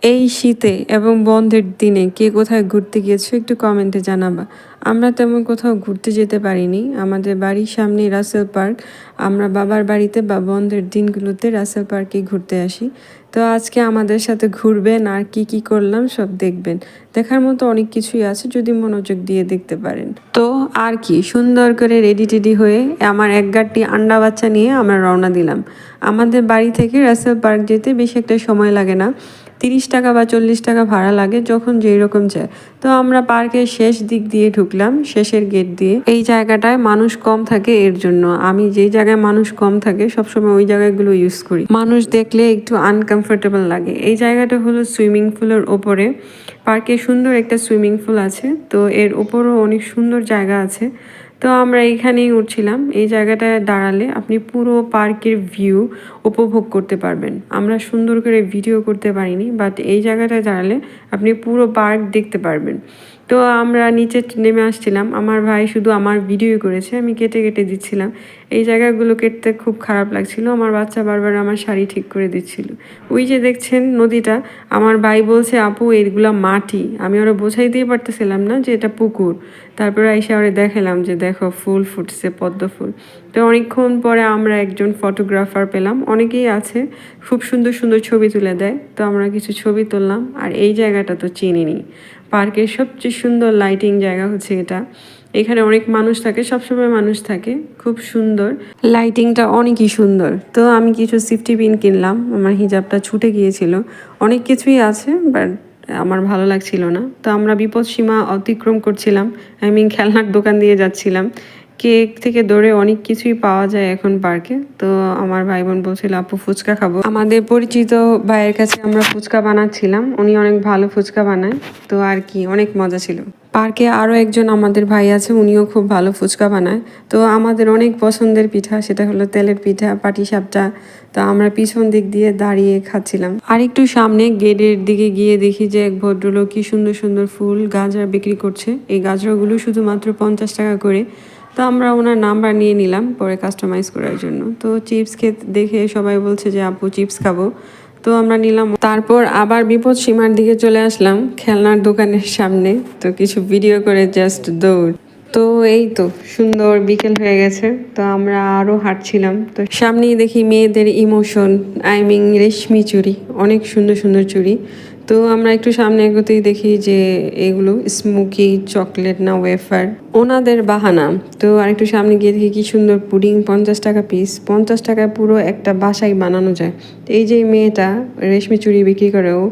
এই শীতে এবং বন্ধের দিনে কে কোথায় ঘুরতে গিয়েছো একটু কমেন্টে জানাবা। আমরা তেমন কোথাও ঘুরতে যেতে পারিনি। আমাদের বাড়ির সামনে রাসেল পার্ক। আমরা বাবার বাড়িতে বা বন্ধের দিনগুলোতে রাসেল পার্কে ঘুরতে আসি। তো আজকে আমাদের সাথে ঘুরবেন আর কি কি করলাম সব দেখবেন। দেখার মতো অনেক কিছুই আছে যদি মনোযোগ দিয়ে দেখতে পারেন। তো আর কি সুন্দর করে রেডি টেডি হয়ে আমার এক গাঁটটি আন্ডা বাচ্চা নিয়ে আমরা রওনা দিলাম। আমাদের বাড়ি থেকে রাসেল পার্ক যেতে বেশি একটা সময় লাগে না। 30 টাকা বা 40 টাকা ভাড়া লাগে যখন যেই রকম চায়। তো আমরা পার্কের শেষ দিক দিয়ে ঢুকলাম, শেষের গেট দিয়ে। এই জায়গাটায় মানুষ কম থাকে এর জন্য আমি যেই জায়গায় মানুষ কম থাকে সবসময় ওই জায়গাগুলো ইউজ করি। মানুষ দেখলে একটু আনকমফোর্টেবল লাগে। এই জায়গাটা হলো সুইমিং পুলের ওপরে। পার্কে সুন্দর একটা সুইমিং পুল আছে, তো এর ওপরও অনেক সুন্দর জায়গা আছে। তো আমরা এইখানেই উঠছিলাম। এই জায়গাটায় দাঁড়ালে আপনি পুরো পার্কের ভিউ উপভোগ করতে পারবেন। আমরা সুন্দর করে ভিডিও করতে পারিনি, বাট এই জায়গাটায় দাঁড়ালে আপনি পুরো পার্ক দেখতে পারবেন। তো আমরা নিচে নেমে আসছিলাম। আমার ভাই শুধু আমার ভিডিও করেছে, আমি কেটে কেটে দিচ্ছিলাম। এই জায়গাগুলো কেটে খুব খারাপ লাগছিল। আমার বাচ্চা বারবার আমার শাড়ি ঠিক করে দিচ্ছিল। ওই যে দেখছেন নদীটা, আমার ভাই বলছে আপু এগুলা মাটি। আমি ওরা বোঝাইতেই পারতেছিলাম না যে এটা পুকুর। তারপরে এসে ওরা দেখালাম যে দেখো ফুল ফুটছে, পদ্ম ফুল। তো অনেকক্ষণ পরে আমরা একজন ফটোগ্রাফার পেলাম। অনেকেই আছে, খুব সুন্দর সুন্দর ছবি তুলে দেয়। তো আমরা কিছু ছবি তুললাম। আর এই জায়গাটা তো চিনিনি। পার্কের সবচেয়ে সুন্দর লাইটিং জায়গা হচ্ছে এটা। এখানে অনেক মানুষ থাকে, সবসময় মানুষ থাকে, খুব সুন্দর লাইটিংটা, অনেকই সুন্দর। তো আমি কিছু সেফটি পিন কিনলাম, আমার হিজাবটা ছুটে গিয়েছিল। অনেক কিছুই আছে বাট আমার ভালো লাগছিল না। তো আমরা বিপদ সীমা অতিক্রম করছিলাম। আমি খেলনার দোকান দিয়ে যাচ্ছিলাম। কেক থেকে ধরে অনেক কিছুই পাওয়া যায় এখন পার্কে। তো আমার ভাই বোন বলছিল আপু ফুচকা খাবো। আমাদের পরিচিত ভাইয়ের কাছে আমরা ফুচকা বানাচ্ছিলাম, উনি অনেক ভালো ফুচকা বানায়। তো আর কি অনেক মজা ছিল। পার্কে আরও একজন আমাদের ভাই আছে, উনিও খুব ভালো ফুচকা বানায়। তো আমাদের অনেক পছন্দের পিঠা, সেটা হলো তেলের পিঠা, পাটিসাপটা। তো আমরা পিছন দিক দিয়ে দাঁড়িয়ে খাচ্ছিলাম। আর একটু সামনে গেটের দিকে গিয়ে দেখি যে এক ভদ্রলোক কি সুন্দর সুন্দর ফুল গাজর বিক্রি করছে। এই গাজরগুলো শুধুমাত্র 50 টাকা করে। তো আমরা ওনার নাম্বার নিয়ে নিলাম পরে কাস্টমাইজ করার জন্য। তো চিপস খেতে দেখে সবাই বলছে যে আপু চিপস খাবো। তো আমরা নিলাম। তারপর আবার বিপদ সীমার দিকে চলে আসলাম, খেলনার দোকানের সামনে। তো কিছু ভিডিও করে জাস্ট দৌড়। তো এই তো সুন্দর বিকেল হয়ে গেছে। তো আমরা আরও হাঁটছিলাম। তো সামনেই দেখি মেয়েদের ইমোশন, আই মিন রেশমি চুড়ি, অনেক সুন্দর সুন্দর চুড়ি। তো আমরা একটু সামনে এগোতেই দেখি যে এগুলো স্মোকি চকলেট না ওয়েফার, ওনাদের বাহানা। তো আরেকটু সামনে গিয়ে দেখি কি সুন্দর পুডিং, 50 টাকা পিস। 50 টাকায় পুরো একটা বাসায় বানানো যায়। তো এই যে মেয়েটা রেশমি চুড়ি বিক্রি করে, ও